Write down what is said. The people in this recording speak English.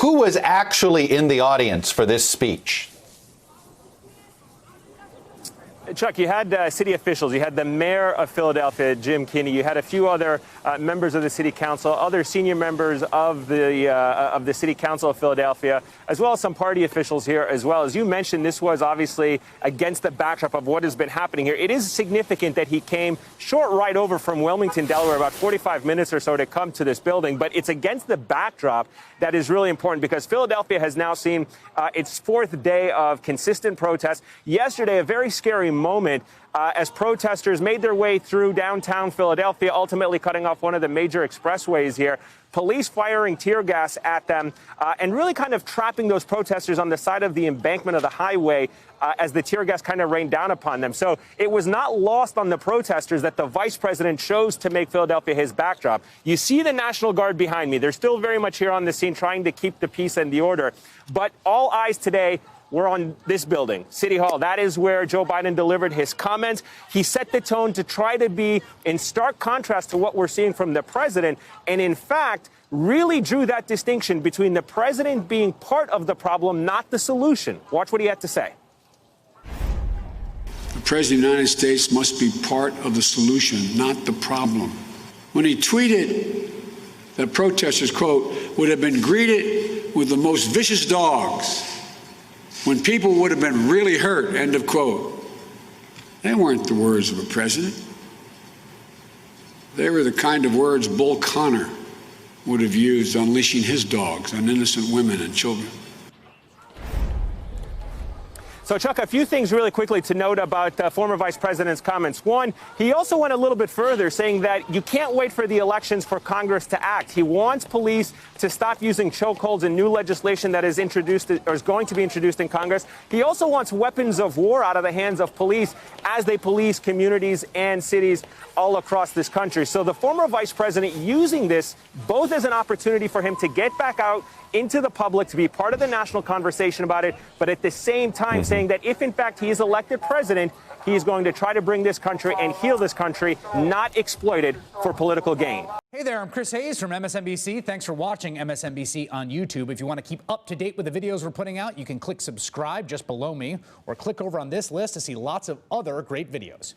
who was actually in the audience for this speech? Chuck, you had city officials. You had the mayor of Philadelphia, Jim Kenney. You had a few other members of the city council, other senior members of the city council of Philadelphia, as well as some party officials here as well. As you mentioned, this was obviously against the backdrop of what has been happening here. It is significant that he came short ride over from Wilmington, Delaware, about 45 minutes or so to come to this building. But it's against the backdrop that is really important, because Philadelphia has now seen its fourth day of consistent protests. Yesterday, a very scary moment as protesters made their way through downtown Philadelphia, ultimately cutting off one of the major expressways here. Police firing tear gas at them and really kind of trapping those protesters on the side of the embankment of the highway as the tear gas kind of rained down upon them. So it was not lost on the protesters that the vice president chose to make Philadelphia his backdrop. You see the National Guard behind me. They're still very much here on the scene trying to keep the peace and the order. But all eyes today were on this building, City Hall. That is where Joe Biden delivered his comments. He set the tone to try to be in stark contrast to what we're seeing from the president, and in fact, really drew that distinction between the president being part of the problem, not the solution. Watch what he had to say. The President of the United States must be part of the solution, not the problem. When he tweeted that protesters, quote, would have been greeted with the most vicious dogs when people would have been really hurt, end of quote. They weren't the words of a president. They were the kind of words Bull Connor would have used unleashing his dogs on innocent women and children. So, Chuck, a few things really quickly to note about former vice president's comments. One, he also went a little bit further, saying that you can't wait for the elections for Congress to act. He wants police to stop using chokeholds and new legislation that is introduced or is going to be introduced in Congress. He also wants weapons of war out of the hands of police as they police communities and cities all across this country. So the former vice president using this both as an opportunity for him to get back out into the public, to be part of the national conversation about it, but at the same time saying that if in fact he is elected president, he is going to try to bring this country and heal this country, not exploit it for political gain. Hey there, I'm Chris Hayes from MSNBC. Thanks for watching MSNBC on YouTube. If you want to keep up to date with the videos we're putting out, you can click subscribe just below me or click over on this list to see lots of other great videos.